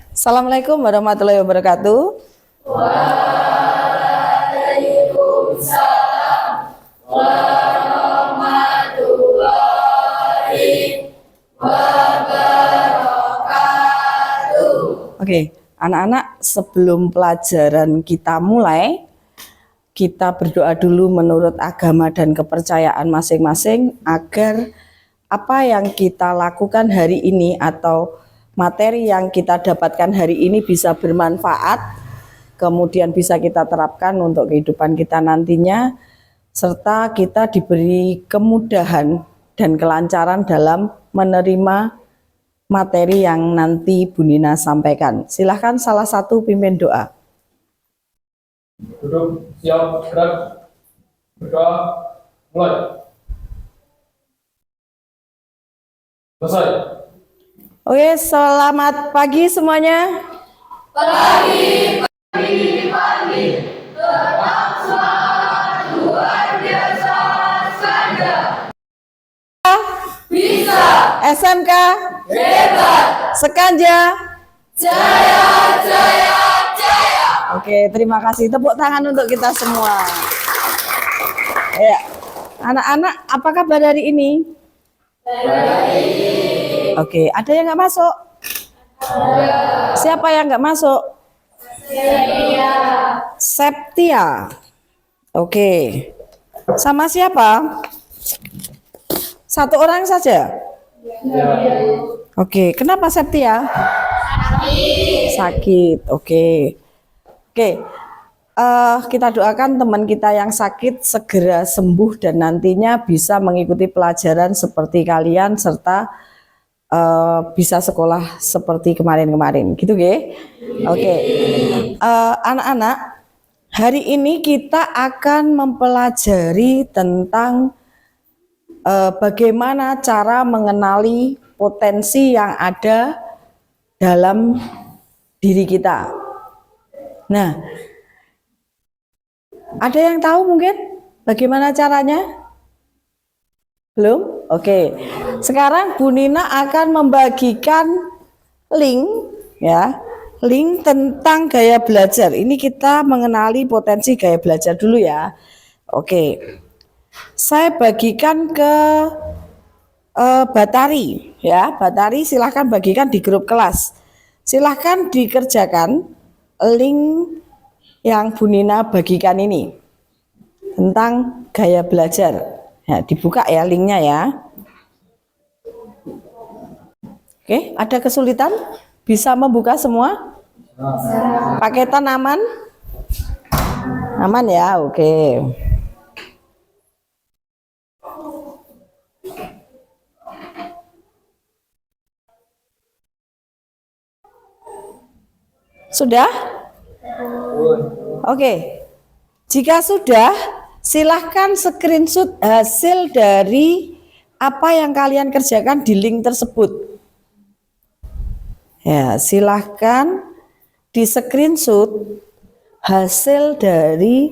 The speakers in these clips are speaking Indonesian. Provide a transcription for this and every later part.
Assalamualaikum warahmatullahi wabarakatuh. Waalaikumsalam warahmatullahi wabarakatuh. Oke, anak-anak, sebelum pelajaran kita mulai, kita berdoa dulu menurut agama dan kepercayaan masing-masing agar apa yang kita lakukan hari ini atau materi yang kita dapatkan hari ini bisa bermanfaat, kemudian bisa kita terapkan untuk kehidupan kita nantinya, serta kita diberi kemudahan dan kelancaran dalam menerima materi yang nanti Bu Nina sampaikan. Silahkan salah satu pimpin doa. Duduk, siap, gerak, berdoa, mulai. Selesai. Oke, selamat pagi semuanya. Pagi. Tetap semangat, luar biasa saja. Bisa. SMK Hebat. Sekanja. Jaya, jaya, jaya. Oke, terima kasih. Tepuk tangan untuk kita semua. Ya, anak-anak, apa kabar hari ini? Oke, ada yang nggak masuk? Siapa yang nggak masuk? Septia. Oke. Sama siapa? Satu orang saja? Oke, kenapa Septia? Sakit. Oke. Kita doakan teman kita yang sakit segera sembuh dan nantinya bisa mengikuti pelajaran seperti kalian serta bisa sekolah seperti kemarin-kemarin, gitu, ge? Oke. Anak-anak, hari ini kita akan mempelajari tentang bagaimana cara mengenali potensi yang ada dalam diri kita. Nah, ada yang tahu mungkin bagaimana caranya? Belum? Oke. Sekarang Bu Nina akan membagikan link, ya, link tentang gaya belajar. Ini kita mengenali potensi gaya belajar dulu ya. Oke. Saya bagikan ke Batari, ya. Batari silahkan bagikan di grup kelas. Silahkan dikerjakan link yang Bu Nina bagikan ini tentang gaya belajar. Ya, dibuka ya linknya ya. Oke, ada kesulitan? Bisa membuka semua? Paketan aman? Aman ya, oke. Sudah? Oke. Jika sudah, silahkan screenshot hasil dari apa yang kalian kerjakan di link tersebut. Ya, silahkan di screenshot hasil dari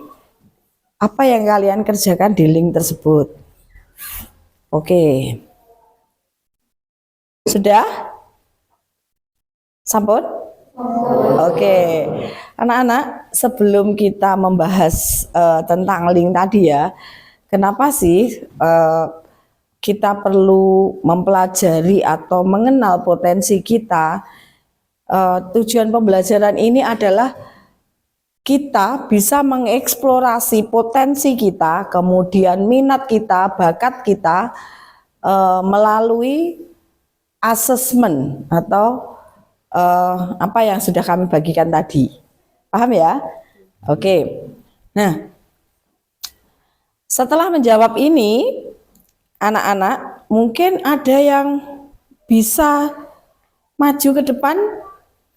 apa yang kalian kerjakan di link tersebut. Oke. Sudah? Sampun? Oke, anak-anak, sebelum kita membahas tentang link tadi ya, kenapa sih kita perlu mempelajari atau mengenal potensi kita? Tujuan pembelajaran ini adalah kita bisa mengeksplorasi potensi kita, kemudian minat kita, bakat kita melalui asesmen atau apa yang sudah kami bagikan tadi. Paham ya? Oke. Nah, setelah menjawab ini, anak-anak mungkin ada yang bisa maju ke depan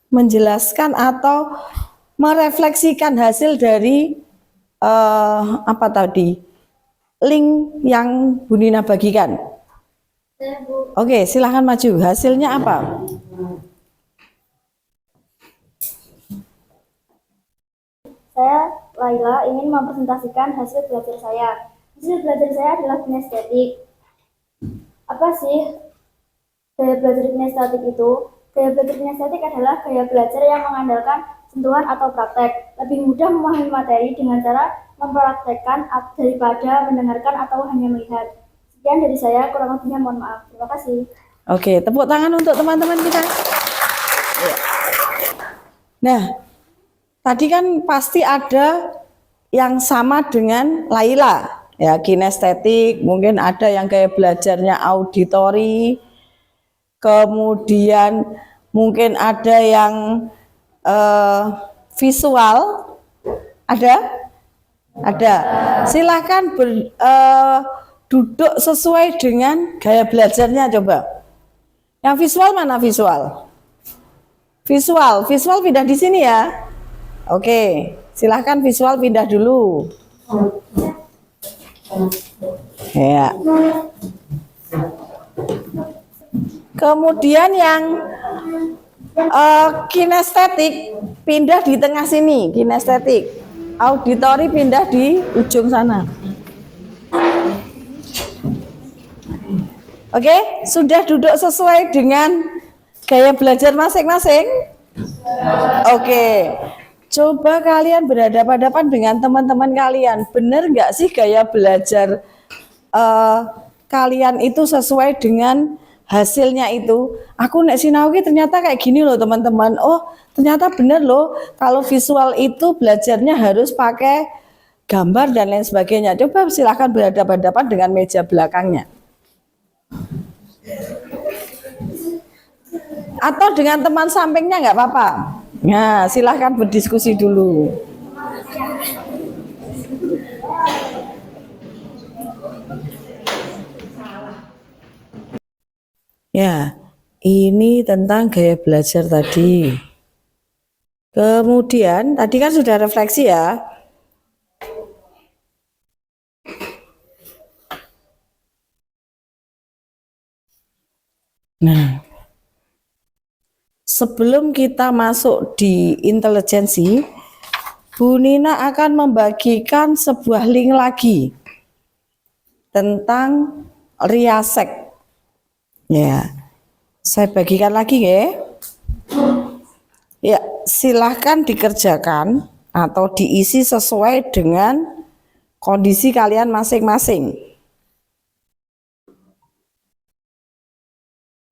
menjelaskan atau merefleksikan hasil dari apa tadi? Link yang Bu Nina bagikan. Oke, silahkan maju. Hasilnya apa? Saya, Laila, ingin mempresentasikan hasil belajar saya. Hasil belajar saya adalah kinestetik. Apa sih Gaya belajar kinestetik adalah gaya belajar yang mengandalkan sentuhan atau praktek, lebih mudah memahami materi dengan cara mempraktekkan daripada mendengarkan atau hanya melihat. Sekian dari saya, kurang lebihnya mohon maaf. Terima kasih. Oke, tepuk tangan untuk teman-teman kita. Nah, tadi kan pasti ada yang sama dengan Laila. Ya, kinestetik, mungkin ada yang kayak belajarnya auditori, kemudian mungkin ada yang visual, ada. Silakan duduk sesuai dengan gaya belajarnya coba. Yang visual mana visual? Visual pindah di sini ya. Oke, silakan visual pindah dulu. Ya. Kemudian yang kinestetik pindah di tengah sini, kinestetik. Auditori pindah di ujung sana. Oke, sudah duduk sesuai dengan gaya belajar masing-masing? Oke. Coba kalian berhadapan-hadapan dengan teman-teman kalian. Benar nggak sih gaya belajar kalian itu sesuai dengan hasilnya itu? Aku nek sinau ternyata kayak gini loh teman-teman. Oh, ternyata benar loh. Kalau visual itu belajarnya harus pakai gambar dan lain sebagainya. Coba silahkan berhadapan-hadapan dengan meja belakangnya. Atau dengan teman sampingnya nggak apa-apa. Nah, silahkan berdiskusi dulu. Ya, ini tentang gaya belajar tadi. Kemudian, tadi kan sudah refleksi ya. Nah, sebelum kita masuk di intelijensi, Bu Nina akan membagikan sebuah link lagi tentang riasek. Ya, saya bagikan lagi ya. Ya, silahkan dikerjakan atau diisi sesuai dengan kondisi kalian masing-masing.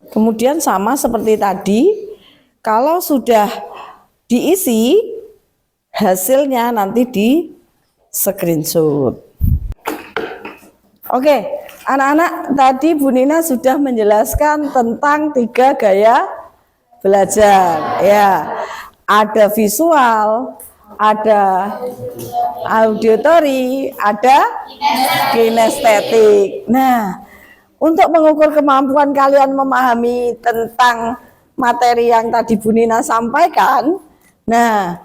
Kemudian sama seperti tadi, kalau sudah diisi, hasilnya nanti di screenshot. Oke, anak-anak, tadi Bu Nina sudah menjelaskan tentang 3 gaya belajar. Ya, ada visual, ada auditori, ada kinestetik. Nah, untuk mengukur kemampuan kalian memahami tentang materi yang tadi Bu Nina sampaikan, nah,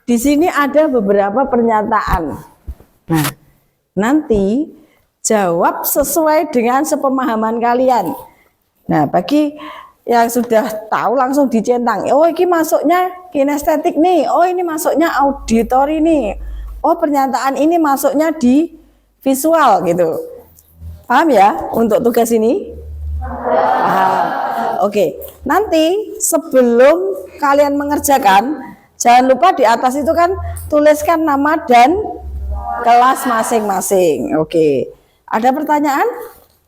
di sini ada beberapa pernyataan. Nah, nanti jawab sesuai dengan sepemahaman kalian. Nah, bagi yang sudah tahu langsung dicentang. Oh, ini masuknya kinestetik nih. Oh, ini masuknya auditori nih. Oh, pernyataan ini masuknya di visual gitu. Paham ya untuk tugas ini? Paham. Oke, nanti sebelum kalian mengerjakan, jangan lupa di atas itu kan tuliskan nama dan kelas masing-masing. Oke, ada pertanyaan?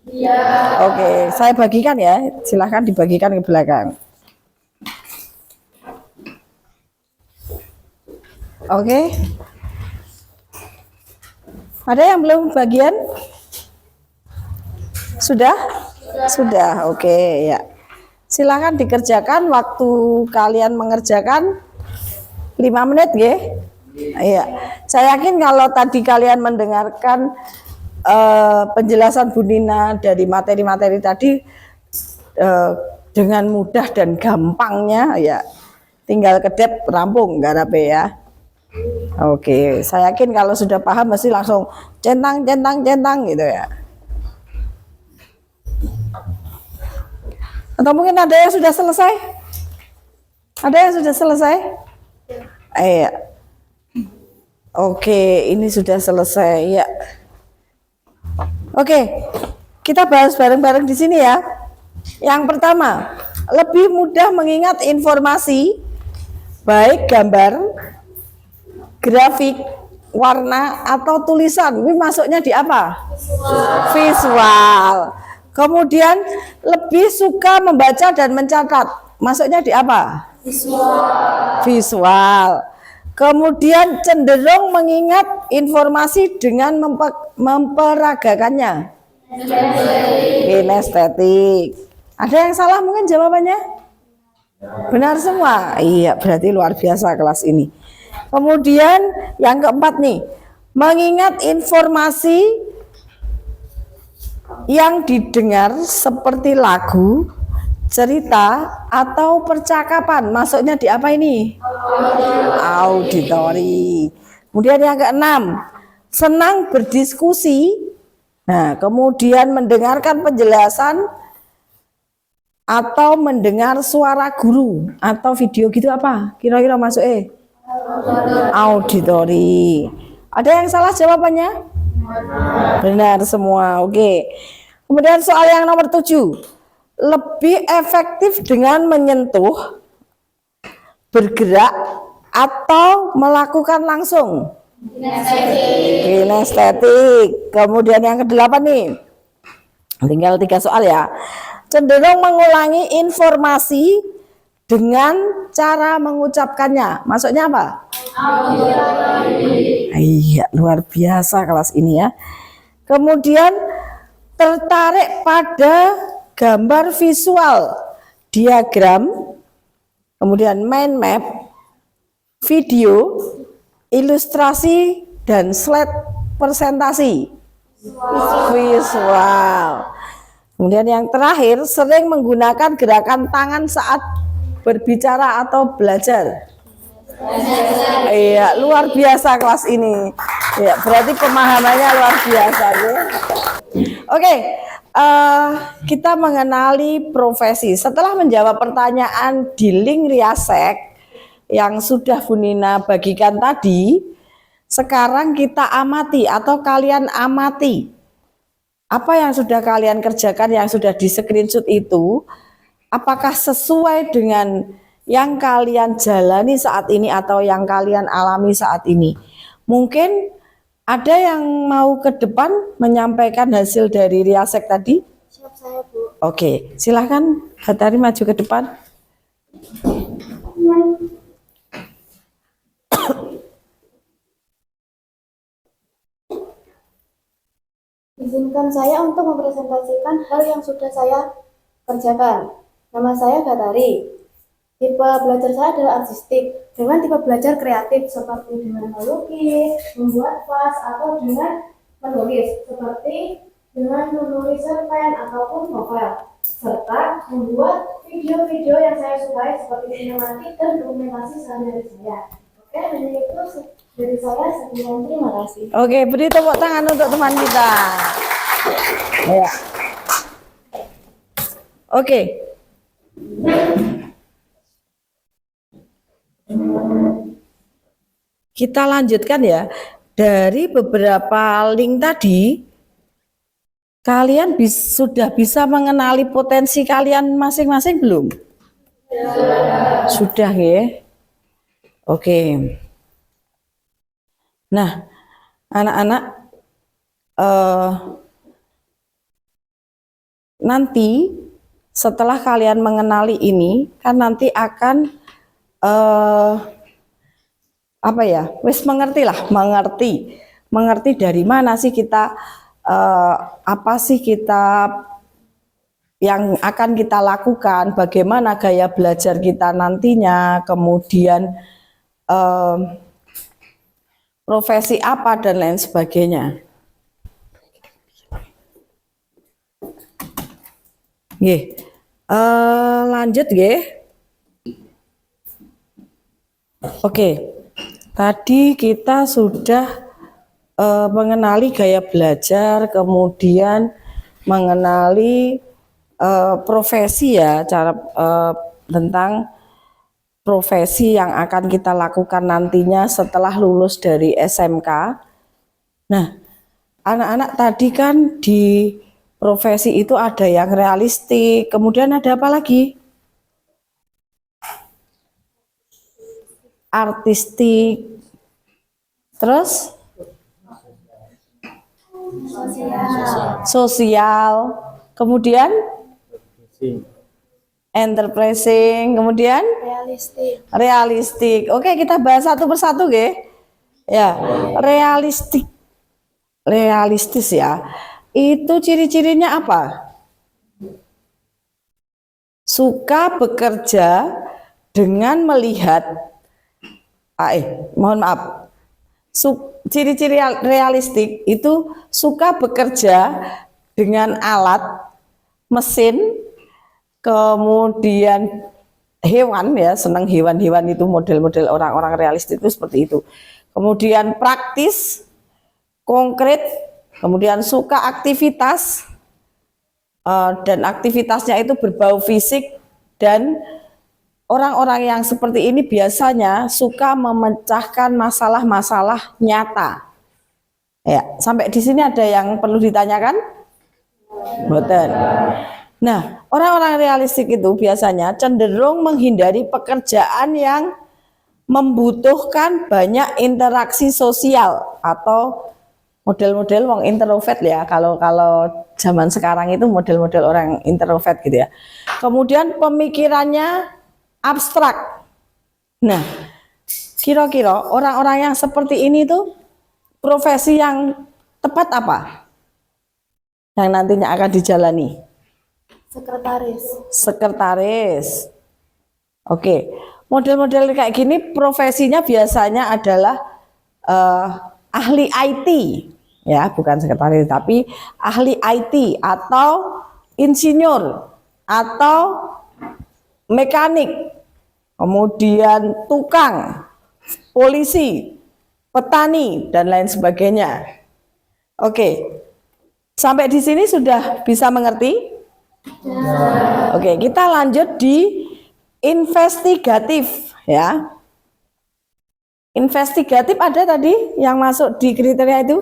Iya. Oke, saya bagikan ya. Silahkan dibagikan ke belakang. Oke. Ada yang belum bagian? Sudah? Sudah, oke ya. Silakan dikerjakan waktu kalian mengerjakan 5 menit ya. Iya. Saya yakin kalau tadi kalian mendengarkan penjelasan Bu Nina dari materi-materi tadi dengan mudah dan gampangnya ya. Tinggal kedep rampung garape ya. Oke, saya yakin kalau sudah paham mesti langsung centang gitu ya. Atau mungkin ada yang sudah selesai? Ada yang sudah selesai? Iya. Oke, ini sudah selesai ya. Oke, kita bahas bareng-bareng di sini ya. Yang pertama, lebih mudah mengingat informasi, baik gambar, grafik, warna, atau tulisan. Ini masuknya di apa? Visual. Kemudian lebih suka membaca dan mencatat. Masuknya di apa? Visual. Kemudian cenderung mengingat informasi dengan memperagakannya. Kinestetik. Ada yang salah mungkin jawabannya? Benar semua. Iya, berarti luar biasa kelas ini. Kemudian yang keempat nih, mengingat informasi yang didengar seperti lagu, cerita, atau percakapan. Masuknya di apa ini? Auditori. Kemudian yang keenam, senang berdiskusi. Nah, kemudian mendengarkan penjelasan atau mendengar suara guru atau video gitu apa? Kira-kira masuk auditori. Ada yang salah jawabannya? Benar semua. Oke. Kemudian soal yang nomor 7. Lebih efektif dengan menyentuh, bergerak, atau melakukan langsung. Kinestetik. Kemudian yang ke-8 nih. Tinggal 3 soal ya. Cenderung mengulangi informasi dengan cara mengucapkannya. Maksudnya apa? Iya, luar biasa kelas ini ya. Kemudian tertarik pada gambar visual, diagram, kemudian mind map, video, ilustrasi, dan slide presentasi. Visual. Kemudian yang terakhir, sering menggunakan gerakan tangan saat berbicara atau belajar. Iya, luar biasa kelas ini. Ya, berarti pemahamannya luar biasa ya. Oke, kita mengenali profesi. Setelah menjawab pertanyaan di link Riasek yang sudah Bu Nina bagikan tadi, sekarang kita amati atau kalian amati apa yang sudah kalian kerjakan, yang sudah di screenshot itu, apakah sesuai dengan yang kalian jalani saat ini atau yang kalian alami saat ini. Mungkin ada yang mau ke depan menyampaikan hasil dari Riasek tadi? Siap saya, Bu. Oke, silahkan Hatari maju ke depan. Izinkan saya untuk mempresentasikan hal yang sudah saya kerjakan. Nama saya Gatari. Tipe belajar saya adalah artistik, dengan tipe belajar kreatif seperti dengan melukis, membuat vas, atau dengan menulis seperti dengan menulis cerpen ataupun novel, serta membuat video-video yang saya sukai seperti sinematik dan dokumentasi sehari-hari saya. Oke, hanya itu dari saya. Sekian, terima kasih. Oke, beri tepuk tangan untuk teman kita. Ya. Oke. Kita lanjutkan ya. Dari beberapa link tadi, kalian sudah bisa mengenali potensi kalian masing-masing belum? Sudah ya. Oke. Nah, anak-anak, nanti setelah kalian mengenali ini, kan nanti akan apa ya, wis mengerti dari mana sih kita, apa sih kita yang akan kita lakukan, bagaimana gaya belajar kita nantinya, kemudian profesi apa dan lain sebagainya. Nggih, lanjut nggih. Oke, tadi kita sudah mengenali gaya belajar, kemudian mengenali profesi ya, cara tentang profesi yang akan kita lakukan nantinya setelah lulus dari SMK. Nah, anak-anak tadi kan di profesi itu ada yang realistik, kemudian ada apa lagi? Artistik, terus sosial, kemudian enterprising, kemudian realistik. Oke, kita bahas satu persatu, ge. Ya, realistis ya. Itu ciri-cirinya apa? Suka bekerja dengan melihat, mohon maaf. Ciri-ciri realistik itu suka bekerja dengan alat, mesin, kemudian hewan ya, senang hewan-hewan itu model-model orang-orang realistis itu seperti itu. Kemudian praktis, konkret, kemudian suka aktivitas dan aktivitasnya itu berbau fisik, dan orang-orang yang seperti ini biasanya suka memecahkan masalah-masalah nyata. Ya, sampai di sini ada yang perlu ditanyakan? Betul. Nah, orang-orang realistik itu biasanya cenderung menghindari pekerjaan yang membutuhkan banyak interaksi sosial atau model-model wong introvert ya. Kalau zaman sekarang itu model-model orang introvert gitu ya. Kemudian pemikirannya abstrak. Nah, kira-kira orang-orang yang seperti ini tuh profesi yang tepat apa? Yang nantinya akan dijalani? Sekretaris. Oke, model-model kayak gini profesinya biasanya adalah ahli IT, ya, bukan sekretaris, tapi ahli IT atau insinyur atau mekanik, kemudian tukang, polisi, petani, dan lain sebagainya. Oke, sampai di sini sudah bisa mengerti? Oke, kita lanjut di investigatif ya. Investigatif ada tadi yang masuk di kriteria itu?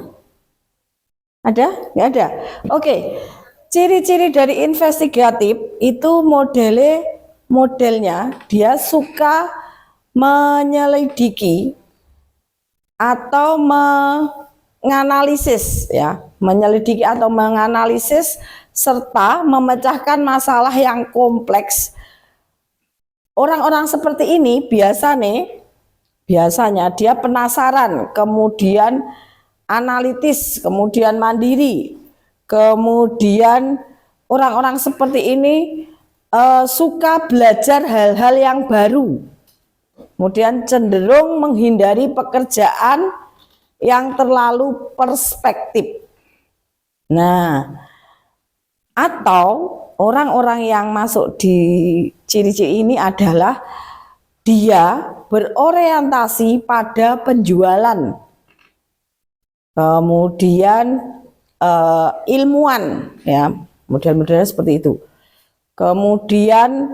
Ada? Nggak ada? Oke, ciri-ciri dari investigatif itu modelnya dia suka menyelidiki atau menganalisis ya, menyelidiki atau menganalisis serta memecahkan masalah yang kompleks. Orang-orang seperti ini biasanya dia penasaran, kemudian analitis, kemudian mandiri, kemudian orang-orang seperti ini suka belajar hal-hal yang baru, kemudian cenderung menghindari pekerjaan yang terlalu perspektif. Nah, atau orang-orang yang masuk di ciri-ciri ini adalah dia berorientasi pada penjualan, kemudian ilmuwan ya, model-modelnya seperti itu. Kemudian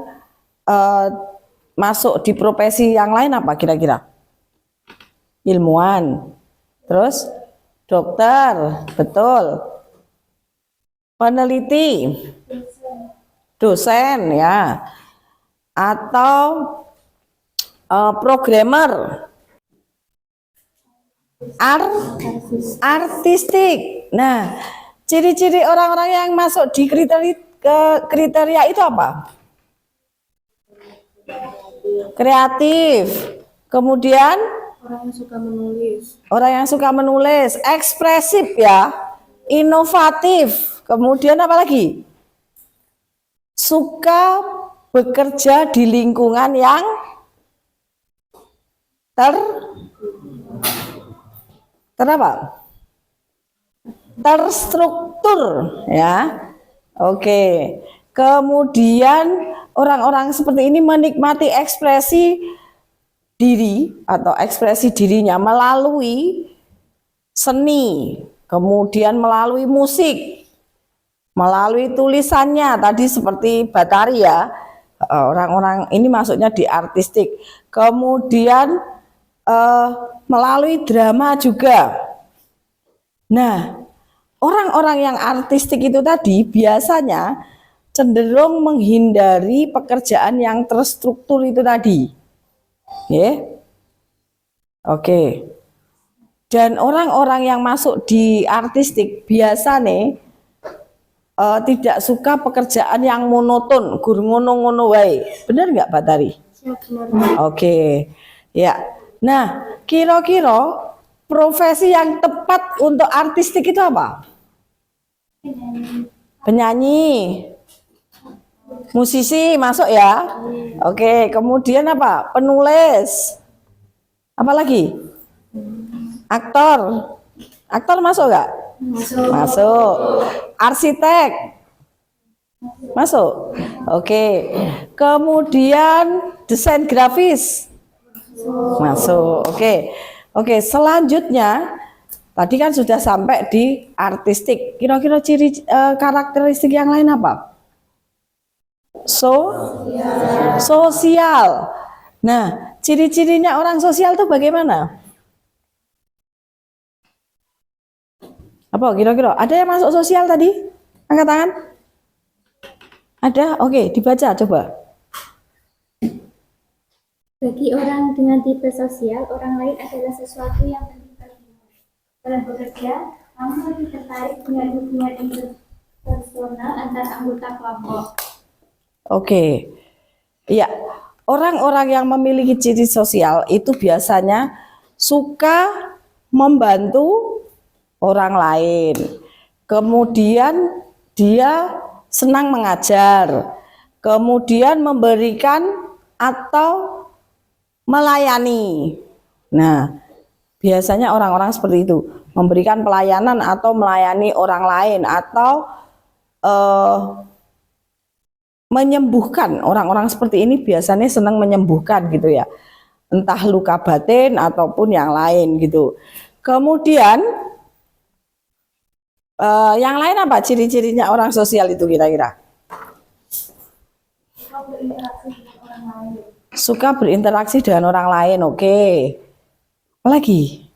masuk di profesi yang lain apa kira-kira? Ilmuwan, terus dokter, betul, peneliti, dosen ya, atau programmer, artistik. Nah, ciri-ciri orang-orang yang masuk di kriteria itu apa? Kreatif. Kemudian orang yang suka menulis, ekspresif ya, inovatif. Kemudian apa lagi? Suka bekerja di lingkungan yang terstruktur ya. Oke. Kemudian orang-orang seperti ini menikmati ekspresi diri atau ekspresi dirinya melalui seni, kemudian melalui musik, melalui tulisannya tadi seperti Batari ya. Orang-orang ini masuknya di artistik. Kemudian melalui drama juga. Nah, orang-orang yang artistik itu tadi biasanya cenderung menghindari pekerjaan yang terstruktur itu tadi. Oke. Dan orang-orang yang masuk di artistik biasanya tidak suka pekerjaan yang monoton, gur ngono-ngono wae. Bener nggak, Pak Tari? Oke. Ya. Nah, kira-kira profesi yang tepat untuk artistik itu apa? Penyanyi. Musisi masuk ya? Oke, kemudian apa? Penulis. Apa lagi? Aktor. Aktor masuk nggak? Masuk. Arsitek. Masuk. Oke. Kemudian desain grafis. Masuk. Oke. Oke, selanjutnya tadi kan sudah sampai di artistik. Kira-kira ciri karakteristik yang lain apa? Sosial. Nah, ciri-cirinya orang sosial itu bagaimana? Apa kira-kira? Ada yang masuk sosial tadi? Angkat tangan. Ada? Oke, dibaca coba. Bagi orang dengan tipe sosial, orang lain adalah sesuatu yang penting baginya. Dalam bekerja, kamu lebih tertarik dengan hubungan interpersonal antar anggota kelompok. Oke. Ya, orang-orang yang memiliki ciri sosial itu biasanya suka membantu orang lain. Kemudian dia senang mengajar. Kemudian memberikan atau melayani. Nah, biasanya orang-orang seperti itu, memberikan pelayanan atau melayani orang lain atau menyembuhkan. Orang-orang seperti ini biasanya senang menyembuhkan gitu ya. Entah luka batin ataupun yang lain gitu. Kemudian yang lain apa ciri-cirinya orang sosial itu kira-kira? Suka berinteraksi dengan orang lain, oke. Apalagi?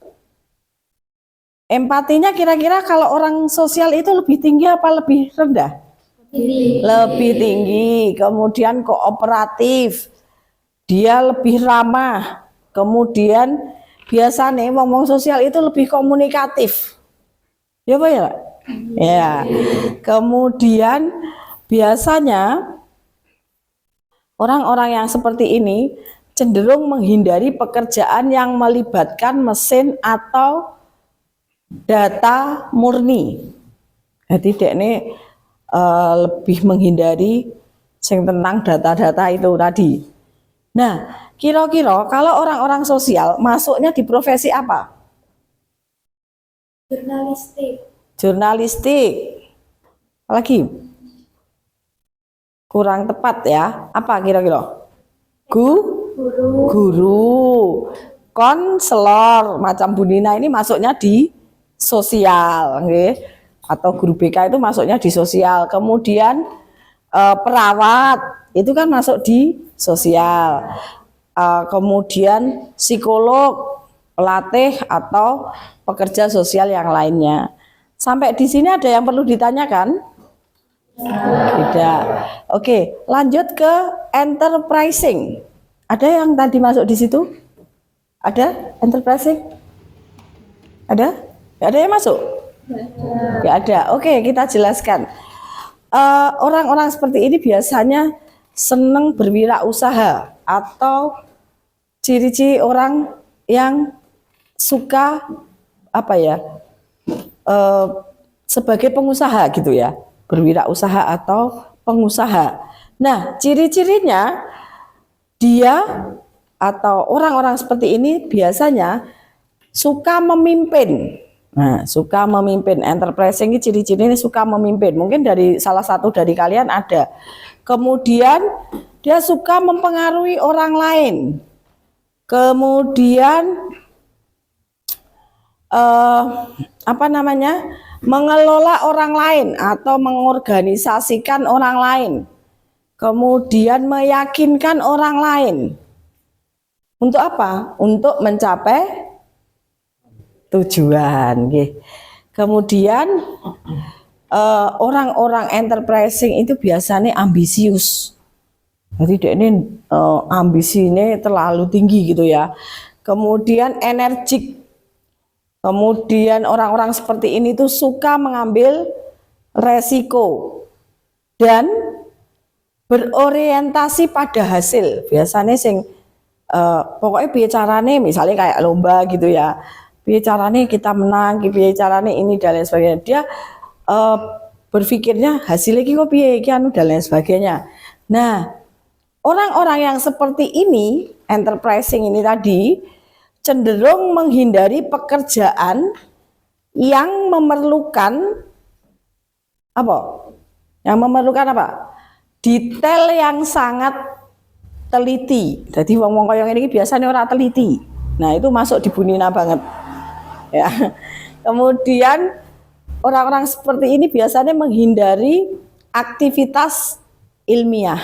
Empatinya kira-kira kalau orang sosial itu lebih tinggi apa lebih rendah? Lebih tinggi. Kemudian kooperatif. Dia lebih ramah. Kemudian biasanya ngomong sosial itu lebih komunikatif. Ya Pak ya? Ya. Kemudian biasanya orang-orang yang seperti ini cenderung menghindari pekerjaan yang melibatkan mesin atau data murni. Jadi ini lebih menghindari tentang data-data itu tadi. Nah, kira-kira kalau orang-orang sosial masuknya di profesi apa? Jurnalistik. Apalagi? Kurang tepat ya. Apa kira-kira? Guru. Konselor macam Bu Nina ini masuknya di sosial, okay? Atau guru BK itu masuknya di sosial. Kemudian perawat itu kan masuk di sosial. Kemudian psikolog, pelatih atau pekerja sosial yang lainnya. Sampai di sini ada yang perlu ditanyakan? Tidak. Oke, lanjut ke enterprising. Ada yang tadi masuk di situ? Ada enterprising? Ada? Gak ada yang masuk? Gak ada. Oke, kita jelaskan. Orang-orang seperti ini biasanya senang berwirausaha atau ciri-ciri orang yang suka apa ya? Sebagai pengusaha gitu ya. Berwirausaha atau pengusaha. Nah, ciri-cirinya dia atau orang-orang seperti ini biasanya suka memimpin. Nah, suka memimpin. Enterprising ini ciri-cirinya suka memimpin. Mungkin dari salah satu dari kalian ada. Kemudian dia suka mempengaruhi orang lain. Kemudian mengelola orang lain atau mengorganisasikan orang lain, kemudian meyakinkan orang lain. Untuk apa? Untuk mencapai tujuan. Kemudian orang-orang enterprising itu biasanya ambisius. Jadi dia ini ambisinya terlalu tinggi gitu ya. Kemudian energik. Kemudian orang-orang seperti ini tuh suka mengambil resiko dan berorientasi pada hasil. Biasanya pokoknya bicaranya misalnya kayak lomba gitu ya. Bicaranya kita menang, bicaranya ini dan lain sebagainya. Dia berpikirnya hasilnya kok piye dan lain sebagainya. Nah, orang-orang yang seperti ini, enterprising ini tadi, cenderung menghindari pekerjaan yang memerlukan apa? Yang memerlukan apa? Detail yang sangat teliti. Jadi wong-wong koyo ini biasanya orang teliti. Nah, itu masuk di bunina banget. Ya. Kemudian orang-orang seperti ini biasanya menghindari aktivitas ilmiah.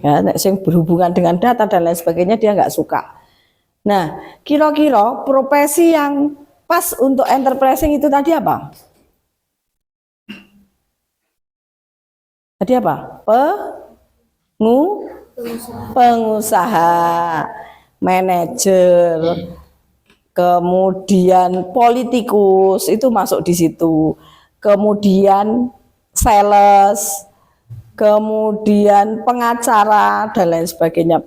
Ya, yang berhubungan dengan data dan lain sebagainya dia nggak suka. Nah, kira-kira profesi yang pas untuk enterprising itu tadi apa? Tadi apa? Pengusaha, manajer, kemudian politikus itu masuk di situ. Kemudian sales, kemudian pengacara dan lain sebagainya.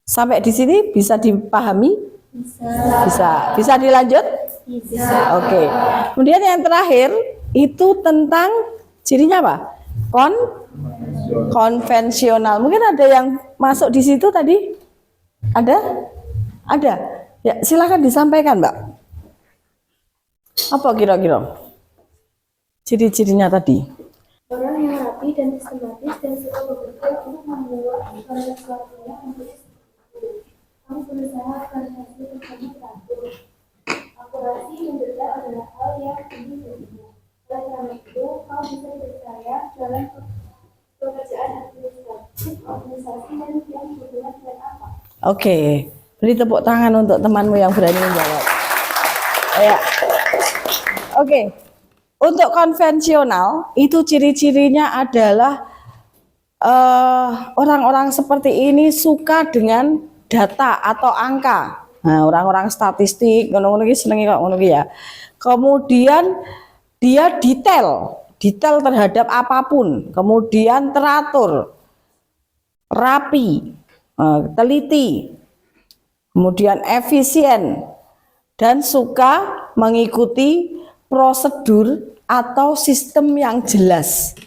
Sampai di sini bisa dipahami? Bisa dilanjut? Bisa. Oke. Kemudian yang terakhir itu tentang cirinya apa? Konvensional. Mungkin ada yang masuk di situ tadi? Ada? Ada. Ya, silakan disampaikan, Mbak. Apa kira-kira ciri-cirinya tadi? Orang yang rapi dan sistematis dan suka bekerja untuk membuat sesuatunya menjadi kamu berusaha agar hasil bersama teratur. Akurasi mendesak adalah hal yang tinggi bagimu. Oleh karena itu, kau bisa dipercaya dalam pekerjaan administrasi dan yang berhubungan dengan apa? Oke, beri tepuk tangan untuk temanmu yang berani menjawab. Ya. Oke. Untuk konvensional itu ciri-cirinya adalah orang-orang seperti ini suka dengan data atau angka. Nah, orang-orang statistik ngono-ngono iki senengi kok ngono ya. Kemudian dia detail terhadap apapun, kemudian teratur, rapi, teliti, kemudian efisien dan suka mengikuti prosedur atau sistem yang jelas.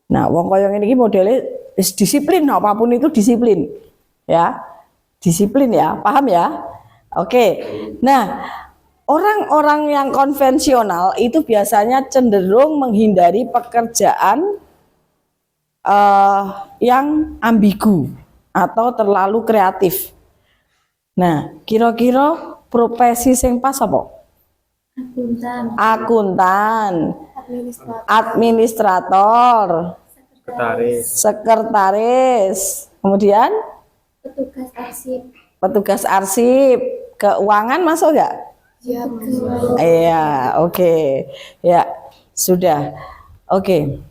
Nah, wong koyo ngene iki modele disiplin, apapun itu disiplin. Ya. Disiplin ya, paham ya? Oke. Nah, orang-orang yang konvensional itu biasanya cenderung menghindari pekerjaan yang ambigu atau terlalu kreatif. Nah, kira-kira profesi sing pas apa? Akuntan, administrator, sekretaris, kemudian petugas arsip, keuangan masuk nggak? Iya, oke. Ya, sudah. Oke.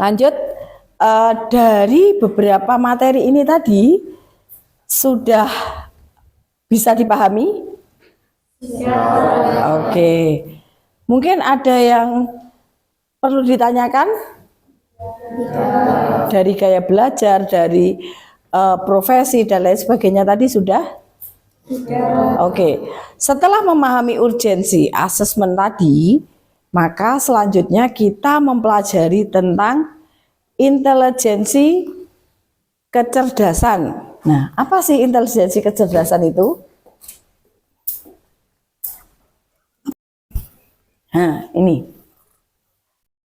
Lanjut. Dari beberapa materi ini tadi sudah bisa dipahami? Oke. Mungkin ada yang perlu ditanyakan? Dari gaya belajar, dari profesi dan lain sebagainya tadi sudah? Oke. Setelah memahami urgensi asesmen tadi, maka selanjutnya kita mempelajari tentang intelijensi kecerdasan. Nah, apa sih intelijensi kecerdasan itu? Nah, ini.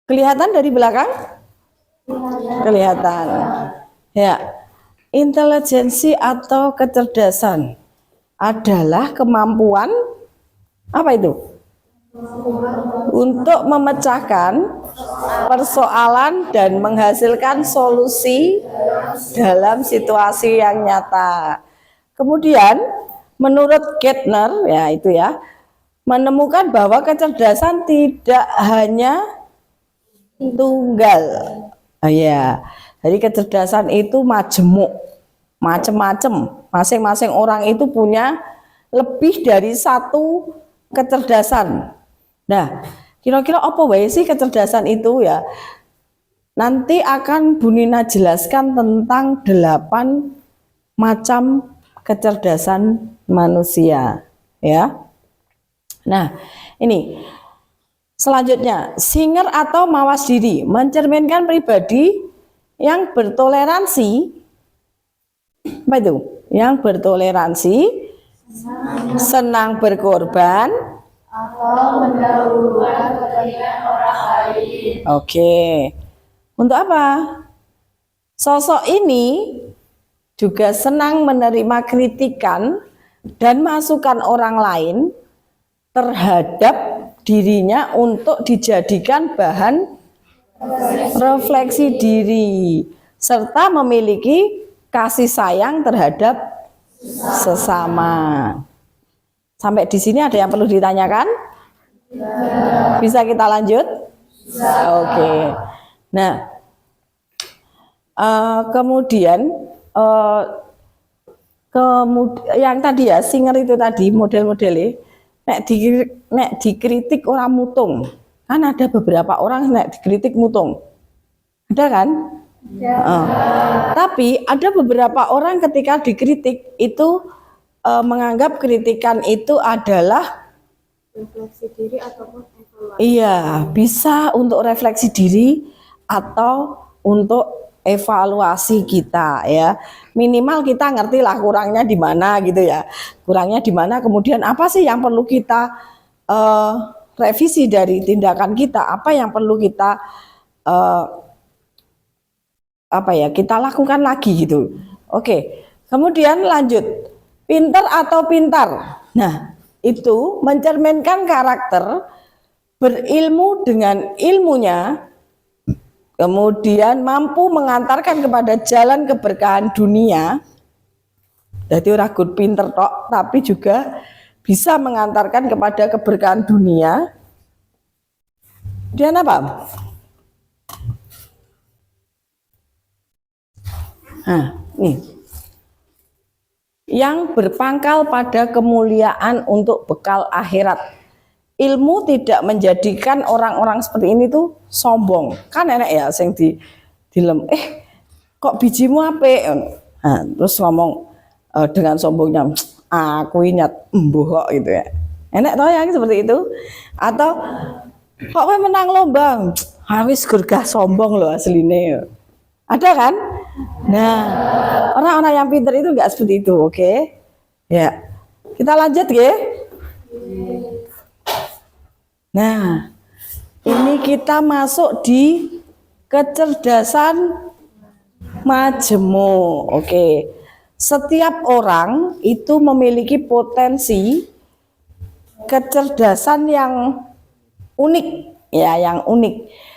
Kelihatan dari belakang? Kelihatan. Ya. Intelijensi atau kecerdasan adalah kemampuan apa itu? Untuk memecahkan persoalan dan menghasilkan solusi dalam situasi yang nyata. Kemudian, menurut Gartner, ya itu ya, menemukan bahwa kecerdasan tidak hanya tunggal. Ya, jadi kecerdasan itu majemuk, macam-macam. Masing-masing orang itu punya lebih dari satu kecerdasan. Nah, kira-kira apa wae sih kecerdasan itu ya? Nanti akan Bu Nina jelaskan tentang 8 macam kecerdasan manusia, ya. Nah, ini selanjutnya, Singer atau mawas diri mencerminkan pribadi yang bertoleransi. Apa itu? Yang bertoleransi, senang berkorban, Atau mendahulukan kepentingan orang lain. Oke. Untuk apa? Sosok ini juga senang menerima kritikan dan masukan orang lain terhadap dirinya untuk dijadikan bahan refleksi diri serta memiliki kasih sayang terhadap sesama. Sampai di sini ada yang perlu ditanyakan? Bisa kita lanjut? Oke. Nah, kemudian yang tadi ya, Singer itu tadi model-modelnya, nek dikritik orang mutung, kan ada beberapa orang nek dikritik mutung, ada kan? Ya. Tapi ada beberapa orang ketika dikritik itu menganggap kritikan itu adalah refleksi diri ataupun evaluasi. iya, bisa untuk refleksi diri atau untuk evaluasi kita ya. Minimal kita ngerti lah kurangnya di mana gitu ya. Kurangnya di mana, kemudian apa sih yang perlu kita revisi dari tindakan kita, apa yang perlu kita kita lakukan lagi gitu. Oke. Kemudian lanjut. Pintar atau pintar. Nah, itu mencerminkan karakter, berilmu dengan ilmunya, kemudian mampu mengantarkan kepada jalan keberkahan dunia. Jadi ora good pinter tok, tapi juga bisa mengantarkan kepada keberkahan dunia. Dan apa? Nah, nih. Yang berpangkal pada kemuliaan untuk bekal akhirat. Ilmu tidak menjadikan orang-orang seperti ini tuh sombong. Kan enak ya sing dilem. Kok bijimu apik? Nah, terus ngomong dengan sombongnya, aku ingat embuh kok gitu ya. Enak toh yang seperti itu? Atau kok kowe menang lomba? Wis gurgah sombong loh asline. Ada kan? Nah, orang-orang yang pintar itu enggak seperti itu, oke? Ya. Kita lanjut ya. Nah, ini kita masuk di kecerdasan majemuk. Oke. Setiap orang itu memiliki potensi kecerdasan yang unik, ya, yang unik.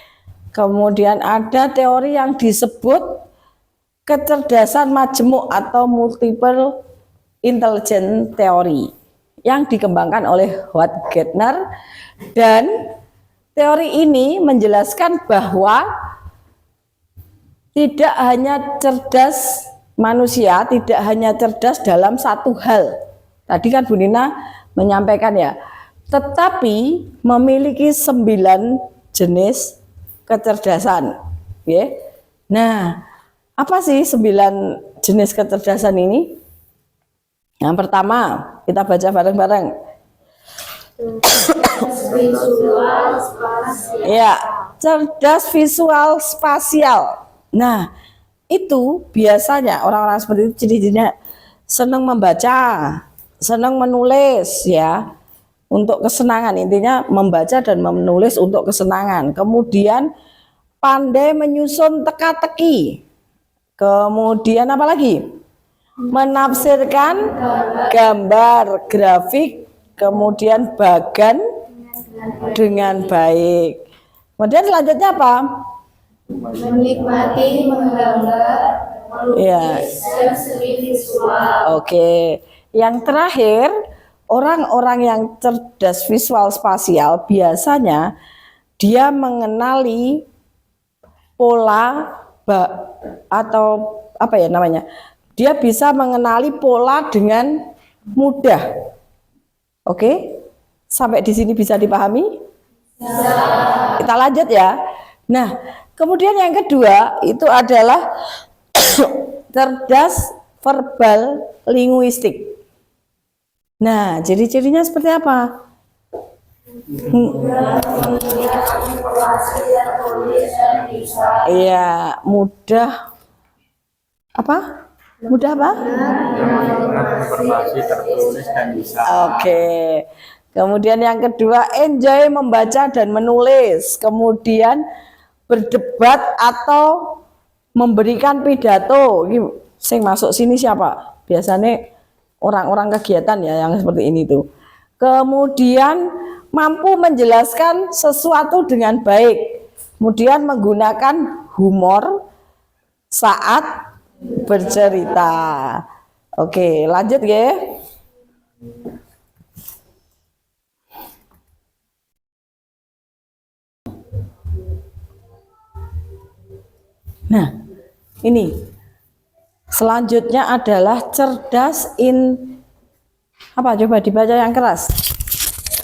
Kemudian ada teori yang disebut kecerdasan majemuk atau multiple intelligence theory yang dikembangkan oleh Howard Gardner, dan teori ini menjelaskan bahwa tidak hanya cerdas manusia, tidak hanya cerdas dalam satu hal. Tadi kan Bu Nina menyampaikan ya, tetapi memiliki 9 jenis kecerdasan. Ya. Nah, apa sih 9 jenis kecerdasan ini? Yang pertama, kita baca bareng-bareng. Visual spasial. Ya, cerdas visual spasial. Nah, itu biasanya orang-orang seperti itu ciri-cirinya senang membaca, senang menulis ya. Untuk kesenangan, intinya membaca dan menulis untuk kesenangan. Kemudian pandai menyusun teka-teki. Kemudian apa lagi? Menafsirkan gambar grafik, kemudian bagan dengan baik. Kemudian selanjutnya apa? Menikmati, menggambar, melukis, Ya. dan seni visual. Oke. Yang terakhir, orang-orang yang cerdas visual spasial biasanya dia mengenali pola atau apa ya namanya? Dia bisa mengenali pola dengan mudah. Oke? Sampai di sini bisa dipahami? Kita lanjut ya. Nah, kemudian yang kedua itu adalah cerdas verbal linguistik. Nah, ciri-cirinya seperti apa? Iya, mudah apa? Mudah apa? Informasi tertulis dan bisa. Oke. Kemudian yang kedua, enjoy membaca dan menulis. Kemudian berdebat atau memberikan pidato. Ini sing masuk sini siapa? Biasanya orang-orang kegiatan ya yang seperti ini tuh. Kemudian mampu menjelaskan sesuatu dengan baik. Kemudian menggunakan humor saat bercerita. Oke, lanjut ya. Nah, ini selanjutnya adalah cerdas apa? Coba dibaca yang keras.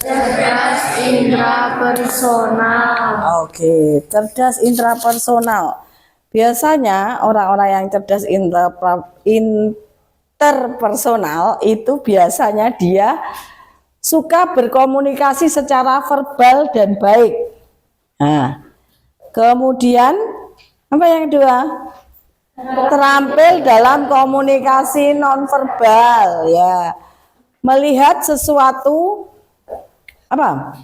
Cerdas intrapersonal. Oke, cerdas intrapersonal. Biasanya orang-orang yang cerdas interpersonal itu biasanya dia suka berkomunikasi secara verbal dan baik. Nah, kemudian apa yang kedua? Terampil dalam komunikasi nonverbal ya. Melihat sesuatu apa?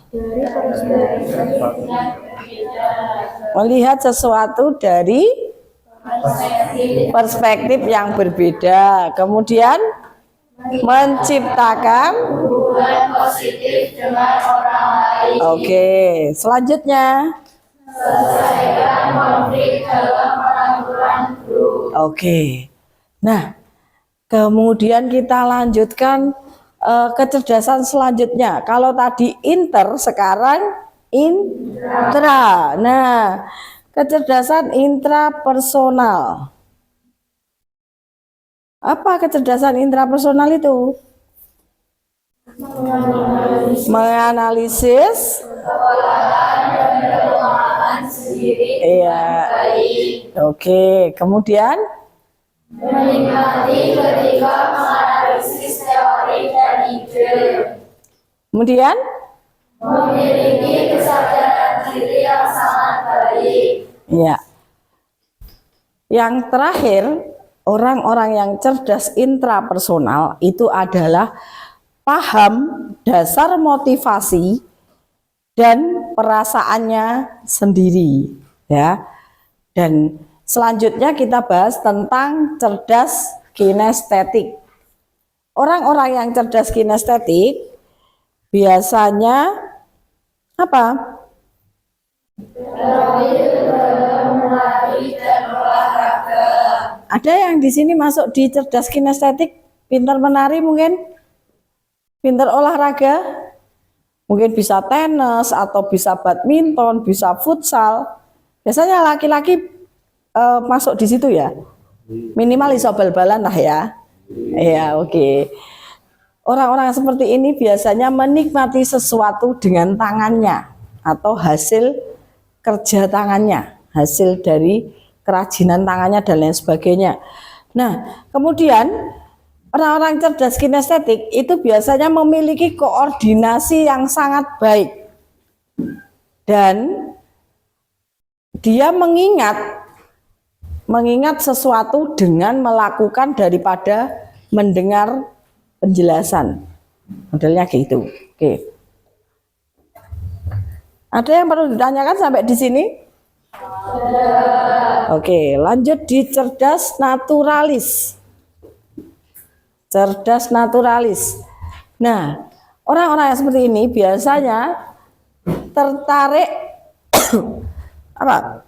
Melihat sesuatu dari perspektif yang berbeda. Kemudian menciptakan Hubungan positif dengan orang lain. Oke, selanjutnya. Selesaikan konflik dalam peraturan grup. Oke. Nah, kemudian kita lanjutkan kecerdasan selanjutnya. Kalau tadi inter, sekarang intra. Nah, kecerdasan intrapersonal. Apa kecerdasan intrapersonal itu? Menganalisis Sendiri iya. Oke, kemudian menikmati ketika menganalisis teori dan ide. kemudian Memiliki kesadaran diri yang sangat baik. ya. Yang terakhir, orang-orang yang cerdas intrapersonal itu adalah paham dasar motivasi dan perasaannya sendiri ya. Dan selanjutnya kita bahas tentang cerdas kinestetik. Orang-orang yang cerdas kinestetik biasanya apa? Ada yang di sini masuk di cerdas kinestetik, pintar menari mungkin, pintar olahraga, mungkin bisa tenis atau bisa badminton, bisa futsal. Biasanya laki-laki masuk di situ ya, minimal iso bal-balan lah ya. Ya oke. Orang-orang seperti ini biasanya menikmati sesuatu dengan tangannya atau hasil kerja tangannya, hasil dari kerajinan tangannya dan lain sebagainya. Nah, kemudian orang-orang cerdas kinestetik itu biasanya memiliki koordinasi yang sangat baik. Dan dia mengingat sesuatu dengan melakukan daripada mendengar penjelasan. Modelnya gitu. Oke. Ada yang perlu ditanyakan sampai di sini? Oke, lanjut di cerdas naturalis. Cerdas naturalis. Nah, orang-orang yang seperti ini biasanya tertarik apa?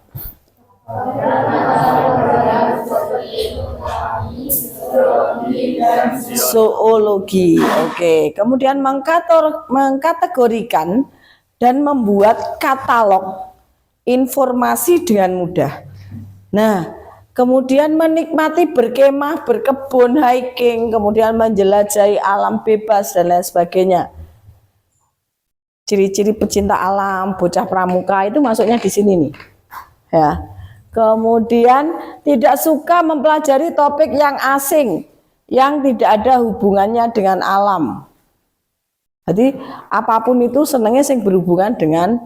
zoologi. Oke, kemudian mengkategorikan dan membuat katalog informasi dengan mudah. Nah, kemudian menikmati berkemah, berkebun, hiking, kemudian menjelajahi alam bebas dan lain sebagainya. Ciri-ciri pecinta alam, bocah pramuka itu masuknya di sini nih. Ya. Kemudian tidak suka mempelajari topik yang asing, yang tidak ada hubungannya dengan alam. Jadi apapun itu senangnya yang berhubungan dengan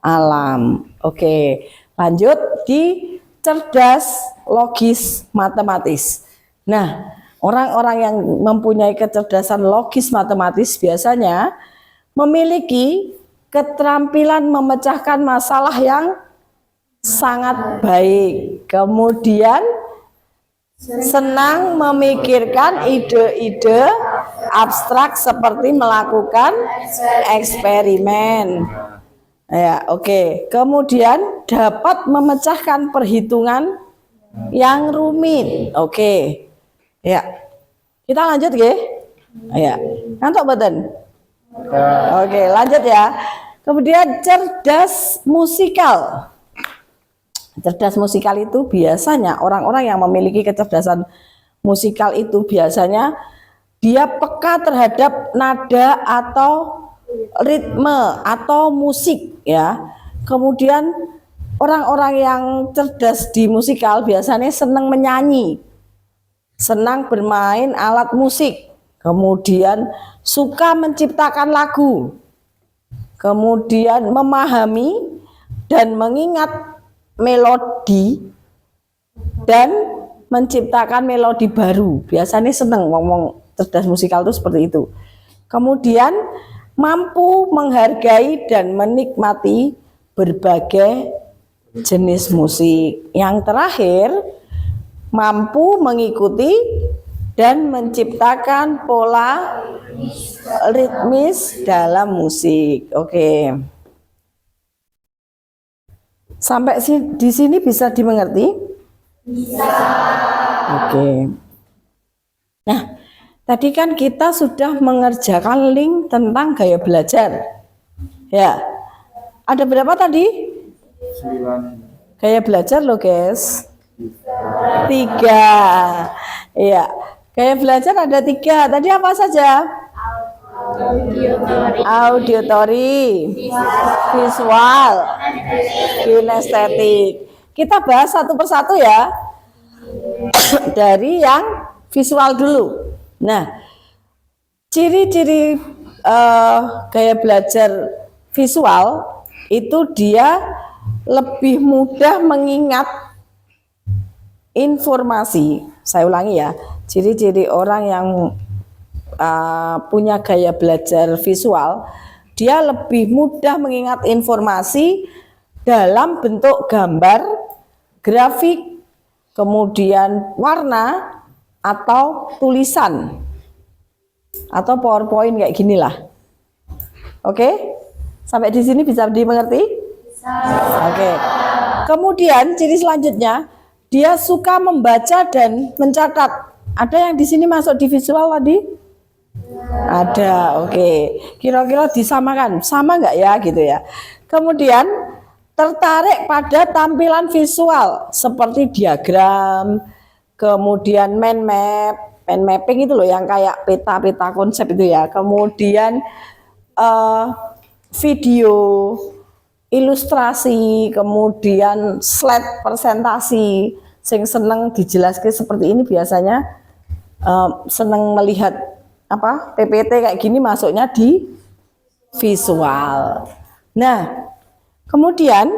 alam. Oke, lanjut di cerdas, logis, matematis. Nah, orang-orang yang mempunyai kecerdasan logis matematis biasanya memiliki keterampilan memecahkan masalah yang sangat baik. Kemudian senang memikirkan ide-ide abstrak seperti melakukan eksperimen. Ya, oke. Kemudian dapat memecahkan perhitungan yang rumit. Oke. Ya. Kita lanjut ya. Ya. Ngantuk mboten? Oke, lanjut ya. Kemudian cerdas musikal. Cerdas musikal itu biasanya orang-orang yang memiliki kecerdasan musikal itu biasanya dia peka terhadap nada atau ritme atau musik ya. Kemudian orang-orang yang cerdas di musikal biasanya senang menyanyi, senang bermain alat musik, kemudian suka menciptakan lagu, kemudian memahami dan mengingat melodi dan menciptakan melodi baru. Biasanya senang ngomong cerdas musikal itu seperti itu. Kemudian mampu menghargai dan menikmati berbagai jenis musik. Yang terakhir, mampu mengikuti dan menciptakan pola ritmis dalam musik. Oke. Sampai di sini bisa dimengerti? Bisa. Oke. Nah, tadi kan kita sudah mengerjakan link tentang gaya belajar. Ya. Ada berapa tadi? 9. Gaya belajar loh, guys. 3. Iya. Gaya belajar ada 3. Tadi apa saja? Auditory, visual, kinestetik. Kita bahas satu persatu ya. Dari yang visual dulu. Nah, ciri-ciri gaya belajar visual itu dia lebih mudah mengingat informasi. Saya ulangi ya, ciri-ciri orang yang punya gaya belajar visual, dia lebih mudah mengingat informasi dalam bentuk gambar, grafik, kemudian warna atau tulisan atau PowerPoint kayak ginilah. Oke, sampai di sini bisa dimengerti? Oke. Kemudian ciri selanjutnya, dia suka membaca dan mencatat. Ada yang di sini masuk di visual tadi? Ada, oke. Kira-kira disamakan, sama nggak ya gitu ya. Kemudian tertarik pada tampilan visual seperti diagram, kemudian mind mapping itu loh yang kayak peta-peta konsep itu ya. Kemudian video, ilustrasi, kemudian slide presentasi. Sing seneng dijelaskan seperti ini biasanya seneng melihat PPT kayak gini masuknya di visual. Nah, kemudian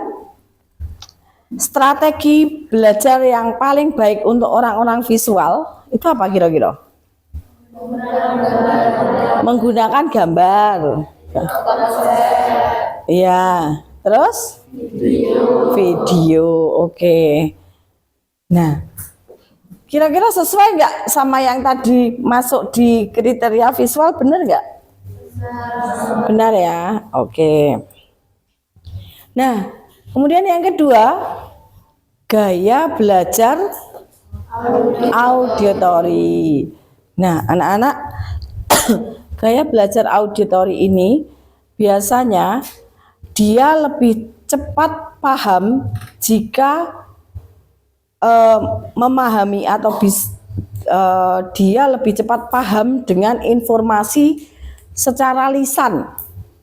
strategi belajar yang paling baik untuk orang-orang visual itu apa kira-kira? Menggunakan gambar. Iya, terus video. Oke. Nah, kira-kira sesuai nggak sama yang tadi masuk di kriteria visual, benar nggak? Benar ya, oke. Nah, kemudian yang kedua, gaya belajar auditory. Nah, anak-anak, gaya belajar auditori ini biasanya dia lebih cepat paham jika memahami atau dia lebih cepat paham dengan informasi secara lisan.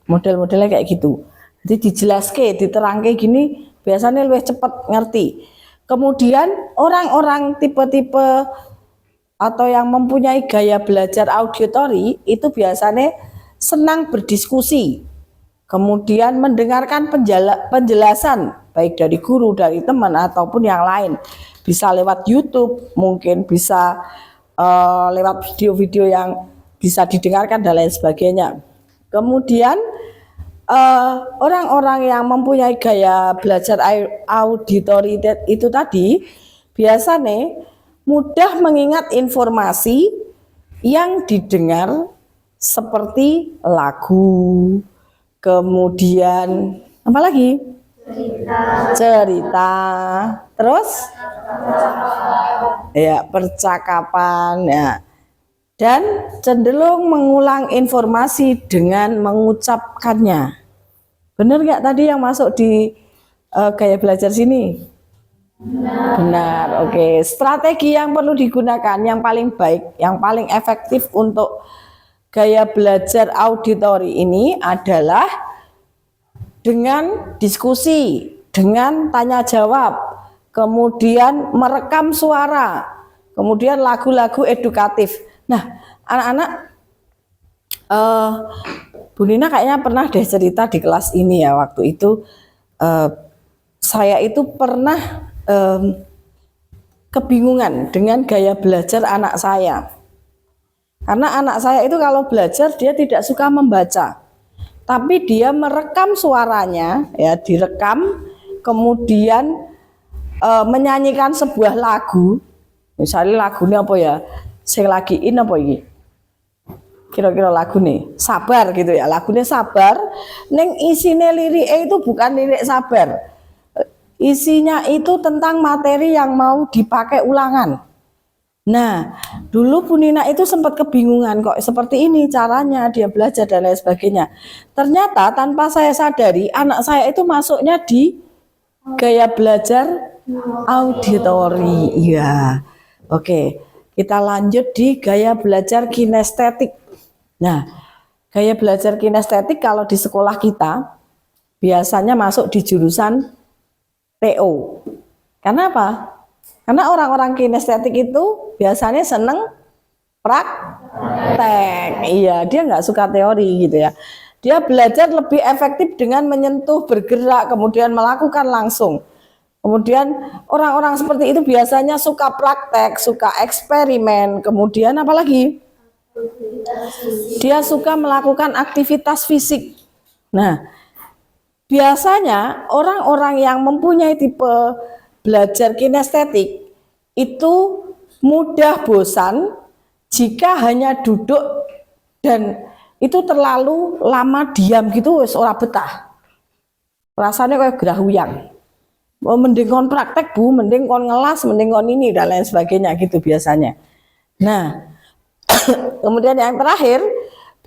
Model-modelnya kayak gitu. Jadi dijelaske, diterangke gini, biasanya lebih cepat ngerti. Kemudian orang-orang tipe-tipe atau yang mempunyai gaya belajar auditori itu biasanya senang berdiskusi. Kemudian mendengarkan penjelasan baik dari guru, dari teman ataupun yang lain. Bisa lewat YouTube, mungkin bisa lewat video-video yang bisa didengarkan dan lain sebagainya. Kemudian orang-orang yang mempunyai gaya belajar auditori itu tadi biasanya mudah mengingat informasi yang didengar seperti lagu, kemudian apa lagi? Cerita, terus ya percakapan ya. Dan cenderung mengulang informasi dengan mengucapkannya. Benar nggak tadi yang masuk di gaya belajar sini? Benar, oke. Strategi yang perlu digunakan, yang paling baik, yang paling efektif untuk gaya belajar auditori ini adalah dengan diskusi, dengan tanya jawab, kemudian merekam suara, kemudian lagu-lagu edukatif. Nah, anak-anak, Bu Nina kayaknya pernah deh cerita di kelas ini ya, waktu itu saya itu pernah kebingungan dengan gaya belajar anak saya. Karena anak saya itu kalau belajar dia tidak suka membaca, tapi dia merekam suaranya, ya direkam, kemudian menyanyikan sebuah lagu, misalnya lagunya apa ya? Saya lagiin apa ini? Kira-kira lagu nih Sabar gitu ya, lagunya Sabar. Neng isinya liriknya itu bukan lirik Sabar, isinya itu tentang materi yang mau dipakai ulangan. Nah, dulu Bu Nina itu sempat kebingungan kok seperti ini caranya dia belajar dan lain sebagainya. Ternyata tanpa saya sadari anak saya itu masuknya di gaya belajar auditori. Iya. Oke, kita lanjut di gaya belajar kinestetik. Nah, gaya belajar kinestetik kalau di sekolah kita biasanya masuk di jurusan TO. Kenapa? Karena orang-orang kinestetik itu biasanya seneng praktek. Iya, dia nggak suka teori gitu ya. Dia belajar lebih efektif dengan menyentuh, bergerak, kemudian melakukan langsung. Kemudian orang-orang seperti itu biasanya suka praktek, suka eksperimen, kemudian apa lagi? Dia suka melakukan aktivitas fisik. Nah, biasanya orang-orang yang mempunyai tipe belajar kinestetik itu mudah bosan jika hanya duduk dan itu terlalu lama diam gitu wis ora betah. Rasanya kayak gerah uyang. Mending kon praktek Bu, mending kon ngelas, mending kon ini dan lain sebagainya gitu biasanya. Nah, kemudian yang terakhir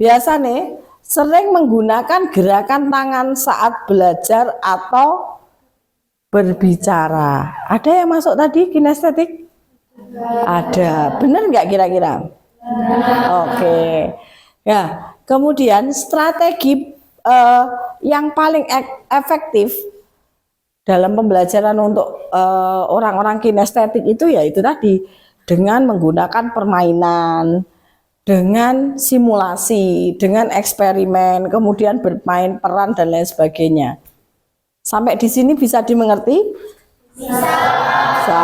biasanya sering menggunakan gerakan tangan saat belajar atau berbicara. Ada yang masuk tadi kinestetik? Ada. Benar nggak kira-kira? Oke. Ya, kemudian strategi yang paling efektif dalam pembelajaran untuk orang-orang kinestetik itu ya itu tadi, dengan menggunakan permainan, dengan simulasi, dengan eksperimen, kemudian bermain peran dan lain sebagainya. Sampai di sini bisa dimengerti? Bisa.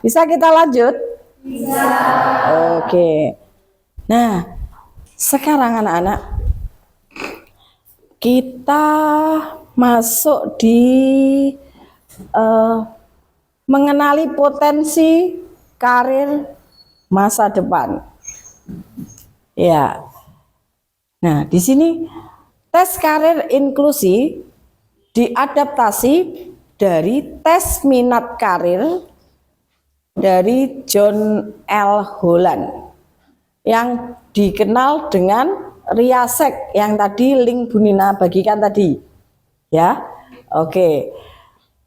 Bisa kita lanjut? Bisa. Oke. Nah, sekarang anak-anak kita masuk di mengenali potensi karir masa depan. Ya. Nah, di sini tes karir inklusi diadaptasi dari tes minat karir dari John L. Holland. yang dikenal dengan Riasek yang tadi Link Bu Nina bagikan tadi. Ya. Oke.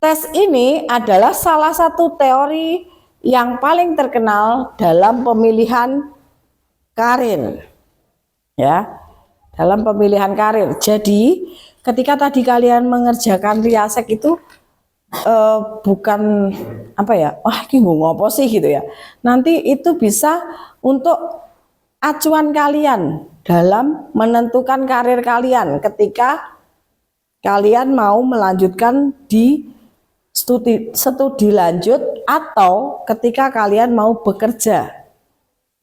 Tes ini adalah salah satu teori yang paling terkenal dalam pemilihan karir. Ya. Dalam pemilihan karir. Jadi, ketika tadi kalian mengerjakan Riasek itu bukan apa ya, wah ini ngopo sih gitu ya. Nanti itu bisa untuk acuan kalian dalam menentukan karir kalian ketika kalian mau melanjutkan di studi lanjut atau ketika kalian mau bekerja.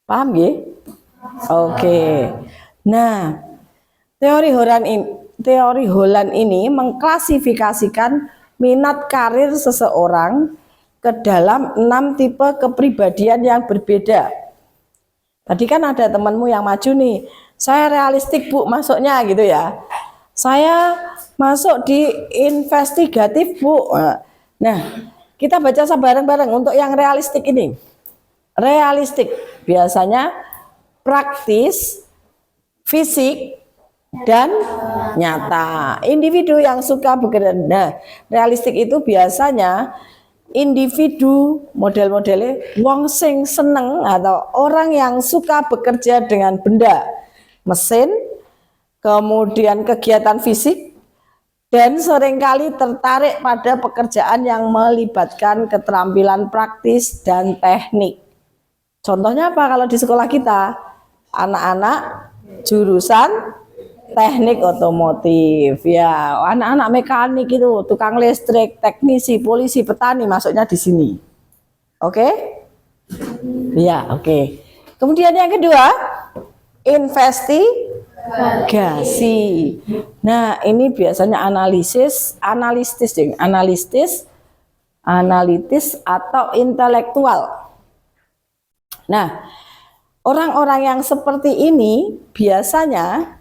Paham ya? Oke. Nah, teori Holland ini mengklasifikasikan minat karir seseorang ke dalam 6 tipe kepribadian yang berbeda. Tadi kan ada temanmu yang maju nih, saya realistik Bu masuknya gitu ya. Saya masuk di investigatif Bu. Nah, kita baca bareng-bareng untuk yang realistik ini. Realistik biasanya praktis, fisik, dan nyata. Individu yang suka bekerja. Nah, realistik itu biasanya individu model-modelnya wong sing seneng atau orang yang suka bekerja dengan benda, mesin, kemudian kegiatan fisik, dan seringkali tertarik pada pekerjaan yang melibatkan keterampilan praktis dan teknik. Contohnya apa kalau di sekolah kita? Anak-anak jurusan teknik otomotif, ya anak-anak mekanik itu, tukang listrik, teknisi, polisi, petani masuknya di sini. Oke? Ya, oke. Kemudian yang kedua, investigasi. Nah, ini biasanya analitis atau intelektual. Nah, orang-orang yang seperti ini biasanya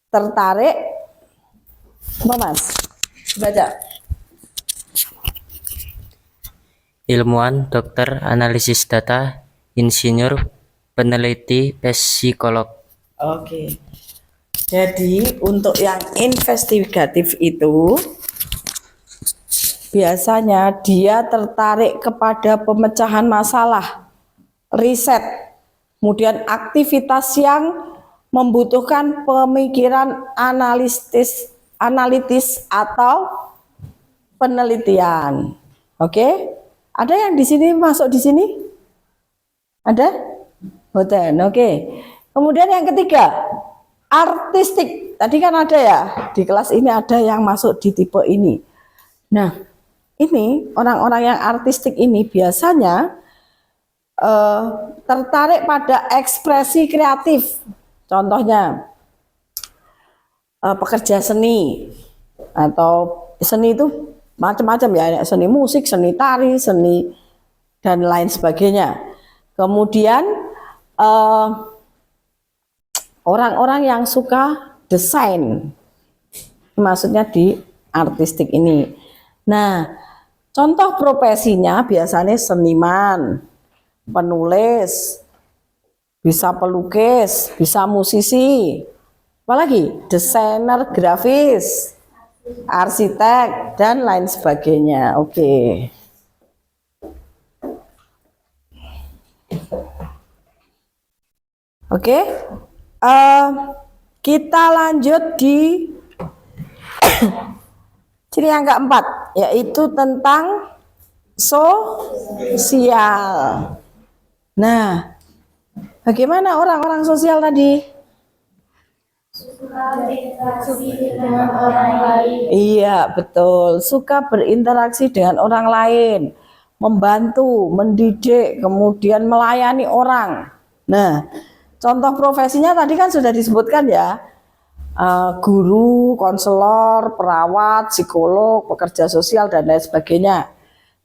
tertarik apa Mas? Baca. Ilmuwan, dokter, analisis data, insinyur, peneliti, psikolog. Oke. Jadi untuk yang investigatif itu biasanya dia tertarik kepada pemecahan masalah, riset, kemudian aktivitas yang membutuhkan pemikiran analitis atau penelitian. Oke? Ada yang di sini masuk di sini? Ada? Boten. Oke. Kemudian yang ketiga, artistik. Tadi kan ada ya, di kelas ini ada yang masuk di tipe ini. Nah, ini orang-orang yang artistik ini biasanya tertarik pada ekspresi kreatif. Contohnya pekerja seni atau seni itu macam-macam ya, seni musik, seni tari, seni dan lain sebagainya. Kemudian orang-orang yang suka desain, maksudnya di artistik ini. Nah, contoh profesinya biasanya seniman, penulis, bisa pelukis, bisa musisi, apalagi desainer grafis, arsitek, dan lain sebagainya. Oke. Oke. Kita lanjut di ciri yang keempat, yaitu tentang sosial. Nah, bagaimana orang-orang sosial tadi? Suka berinteraksi dengan orang lain. Iya, betul. Suka berinteraksi dengan orang lain, membantu, mendidik, kemudian melayani orang. Nah, contoh profesinya tadi kan sudah disebutkan ya. Guru, konselor, perawat, psikolog, pekerja sosial, dan lain sebagainya.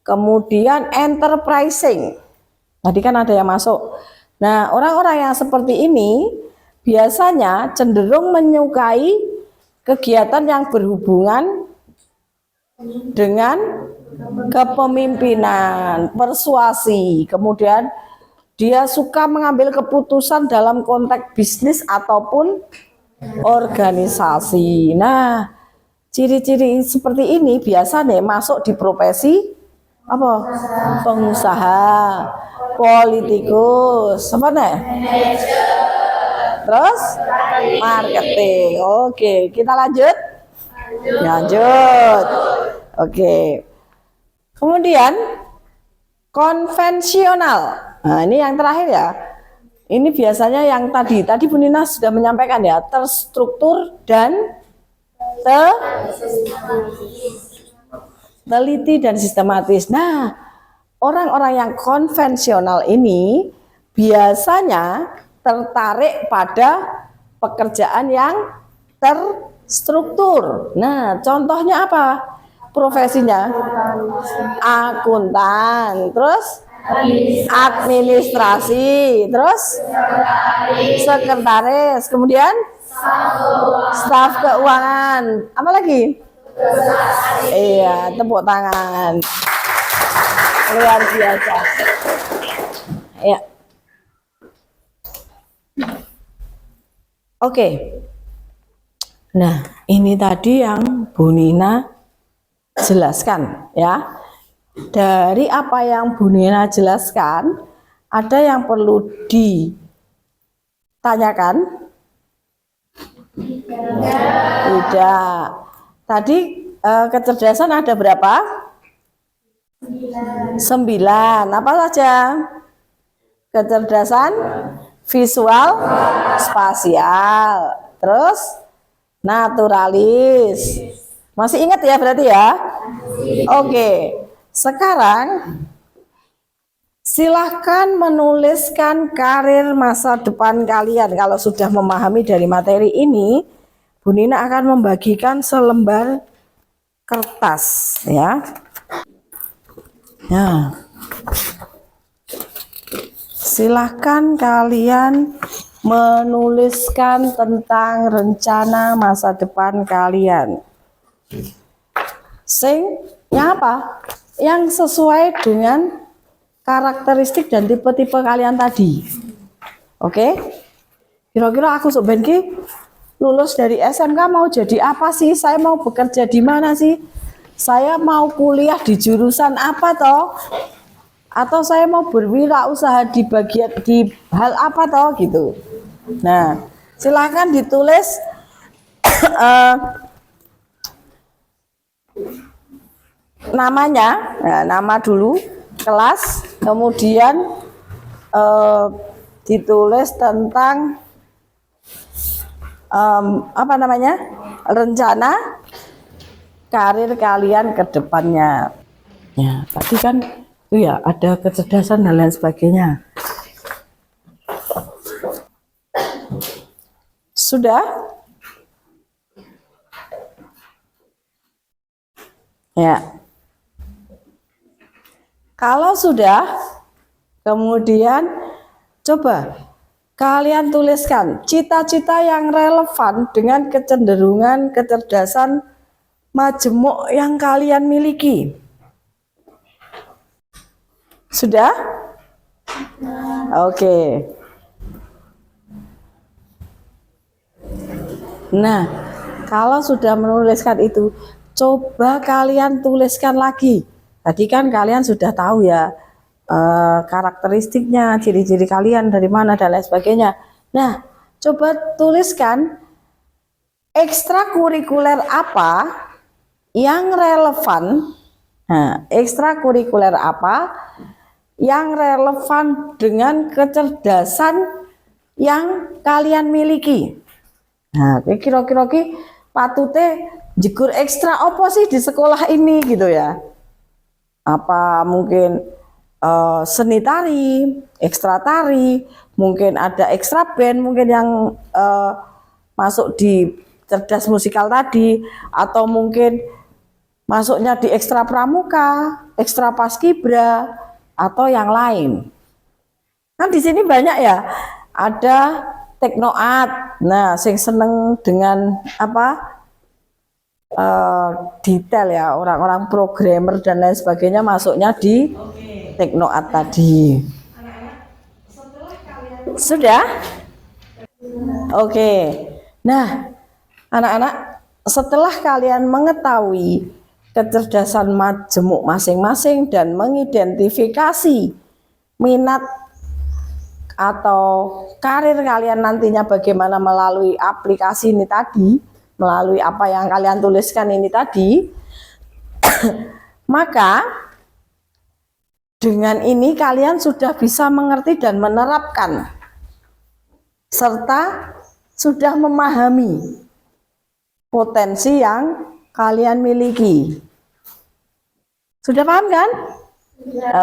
Kemudian enterprising. Tadi kan ada yang masuk. Nah, orang-orang yang seperti ini biasanya cenderung menyukai kegiatan yang berhubungan dengan kepemimpinan, persuasi, kemudian Dia suka mengambil keputusan dalam konteks bisnis ataupun organisasi. Nah, ciri-ciri seperti ini biasa nih masuk di profesi apa? Pengusaha, politikus, apa nih? Terus marketing. Oke, kita lanjut. Lanjut. Oke. Kemudian konvensional. Nah, ini yang terakhir ya. Ini biasanya yang tadi Bu Nina sudah menyampaikan ya, terstruktur dan teliti dan sistematis. Nah, orang-orang yang konvensional ini biasanya tertarik pada pekerjaan yang terstruktur. Nah, contohnya apa? Profesinya akuntan, terus administrasi, terus sekretaris, kemudian staf keuangan, apa lagi? Iya, tepuk tangan. Luar biasa. Ya. Oke. Nah, ini tadi yang Bu Nina jelaskan ya. Dari apa yang Bu Nina jelaskan, ada yang perlu ditanyakan? Tidak. Tadi kecerdasan ada berapa? 9. Apa saja? Kecerdasan visual, spasial, terus naturalis. Masih ingat ya berarti ya? Oke. Sekarang silahkan menuliskan karir masa depan kalian. Kalau sudah memahami dari materi ini, Bu Nina akan membagikan selembar kertas ya. Nah, silahkan kalian menuliskan tentang rencana masa depan kalian. Yang apa? Yang sesuai dengan karakteristik dan tipe-tipe kalian tadi. Oke? Kira-kira aku sebenarnya lulus dari SMK mau jadi apa sih? Saya mau bekerja di mana sih? Saya mau kuliah di jurusan apa toh? Atau saya mau berwirausaha di bagian di hal apa toh gitu. Nah, silahkan ditulis namanya, nah, nama dulu, kelas, kemudian ditulis tentang apa namanya, rencana karir kalian ke depannya. Ya, tadi kan itu ya ada kecerdasan dan lain sebagainya. Sudah? Ya. Kalau sudah, kemudian coba kalian tuliskan cita-cita yang relevan dengan kecenderungan kecerdasan majemuk yang kalian miliki. Sudah? Oke. Nah, kalau sudah menuliskan itu, coba kalian tuliskan lagi. Tadi kan kalian sudah tahu ya karakteristiknya, ciri-ciri kalian dari mana dan lain sebagainya. Nah, coba tuliskan ekstrakurikuler apa yang relevan. Nah, ekstrakurikuler apa yang relevan dengan kecerdasan yang kalian miliki. Nah, kira-kira patute jegur ekstra apa sih di sekolah ini gitu ya. Apa mungkin seni tari, ekstra tari, mungkin ada ekstra band mungkin yang masuk di cerdas musikal tadi, atau mungkin masuknya di ekstra pramuka, ekstra paskibra, atau yang lain. Kan di sini banyak ya, ada teknoart. Nah, sing seneng dengan apa? Detail ya, orang-orang programmer dan lain sebagainya masuknya di teknoart tadi. Sudah? Oke. Nah, anak-anak, setelah kalian mengetahui kecerdasan majemuk masing-masing dan mengidentifikasi minat atau karir kalian nantinya bagaimana melalui aplikasi ini tadi, melalui apa yang kalian tuliskan ini tadi, maka dengan ini kalian sudah bisa mengerti dan menerapkan serta sudah memahami potensi yang kalian miliki. Sudah paham kan?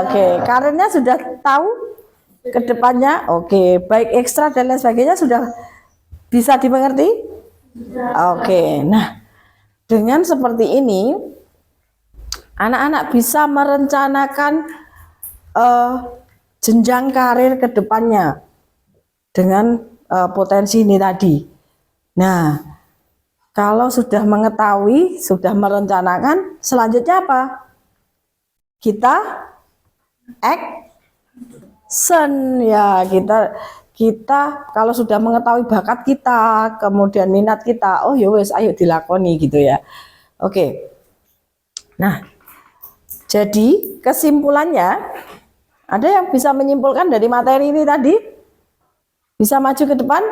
Oke, karirnya sudah tahu ke depannya. Oke, baik ekstra dan lain sebagainya sudah bisa dimengerti? Oke, nah dengan seperti ini anak-anak bisa merencanakan jenjang karir ke depannya dengan potensi ini tadi. Nah, kalau sudah mengetahui, sudah merencanakan, selanjutnya apa? Kita action ya, kita kalau sudah mengetahui bakat kita, kemudian minat kita, oh ya wes ayo dilakoni gitu ya. Oke. Nah, jadi kesimpulannya ada yang bisa menyimpulkan dari materi ini tadi? Bisa maju ke depan?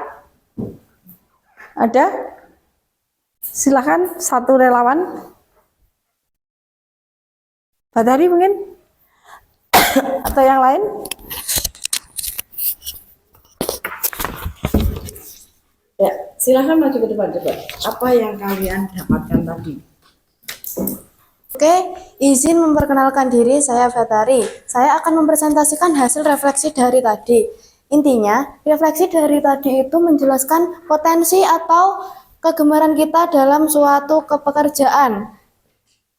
Ada? Silakan satu relawan. Badari mungkin? Atau yang lain? Ya, silakan maju ke depan coba. Apa yang kalian dapatkan tadi? Oke, izin memperkenalkan diri, saya Fatari. Saya akan mempresentasikan hasil refleksi dari tadi. Intinya, refleksi dari tadi itu menjelaskan potensi atau kegemaran kita dalam suatu pekerjaan.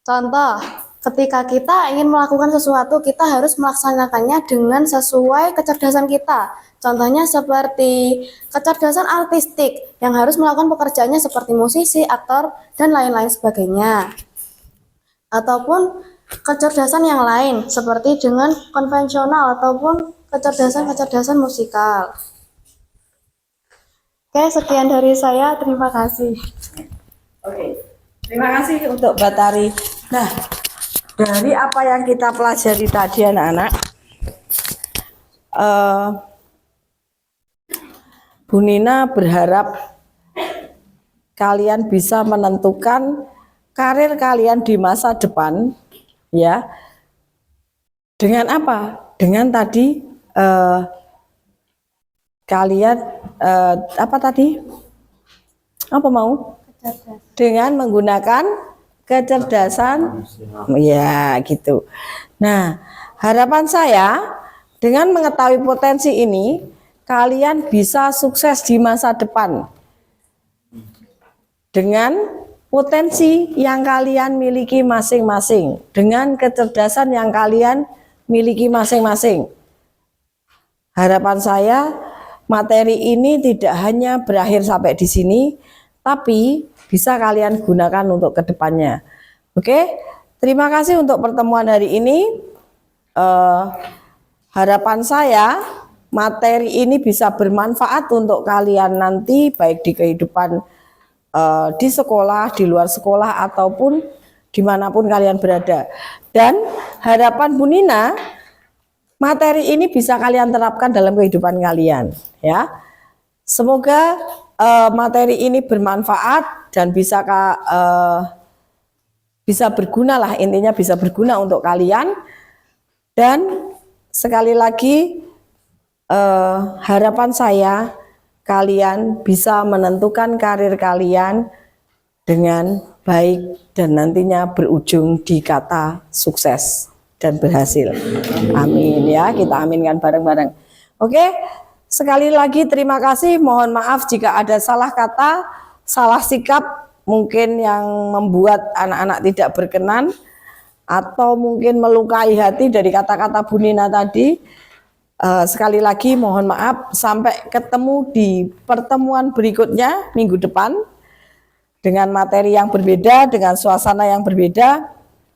Contoh, ketika kita ingin melakukan sesuatu, kita harus melaksanakannya dengan sesuai kecerdasan kita. Contohnya seperti kecerdasan artistik yang harus melakukan pekerjaannya seperti musisi, aktor, dan lain-lain sebagainya. Ataupun kecerdasan yang lain seperti dengan konvensional ataupun kecerdasan musikal. Oke, sekian dari saya. Terima kasih. Oke, terima kasih untuk Batari. Nah, dari apa yang kita pelajari tadi anak-anak, Bu Nina berharap kalian bisa menentukan karir kalian di masa depan, ya. Dengan apa? Dengan tadi kalian apa tadi? Apa mau? Dengan menggunakan kecerdasan, ya gitu. Nah, harapan saya dengan mengetahui potensi ini, kalian bisa sukses di masa depan dengan potensi yang kalian miliki masing-masing, dengan kecerdasan yang kalian miliki masing-masing. Harapan saya materi ini tidak hanya berakhir sampai di sini, tapi bisa kalian gunakan untuk kedepannya. Oke, terima kasih untuk pertemuan hari ini. Harapan saya materi ini bisa bermanfaat untuk kalian nanti, baik di kehidupan di sekolah, di luar sekolah, ataupun dimanapun kalian berada. Dan harapan Bu Nina, materi ini bisa kalian terapkan dalam kehidupan kalian, ya. Semoga materi ini bermanfaat dan bisa berguna lah, intinya bisa berguna untuk kalian. Dan sekali lagi harapan saya kalian bisa menentukan karir kalian dengan baik dan nantinya berujung di kata sukses dan berhasil. Amin ya, kita aminkan bareng-bareng. Oke, sekali lagi terima kasih. Mohon maaf jika ada salah kata, salah sikap mungkin yang membuat anak-anak tidak berkenan atau mungkin melukai hati dari kata-kata Bu Nina tadi. Sekali lagi mohon maaf, sampai ketemu di pertemuan berikutnya minggu depan dengan materi yang berbeda, dengan suasana yang berbeda,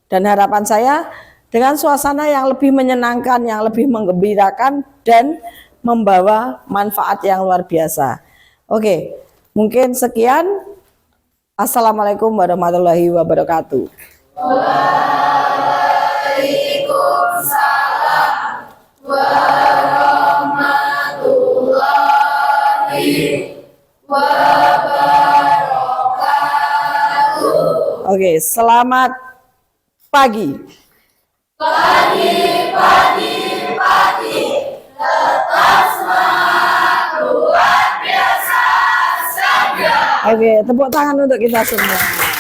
dan harapan saya dengan suasana yang lebih menyenangkan, yang lebih menggembirakan, dan membawa manfaat yang luar biasa. Oke, mungkin sekian. Assalamualaikum warahmatullahi wabarakatuh. Oke, selamat pagi. Oke, tepuk tangan untuk kita semua.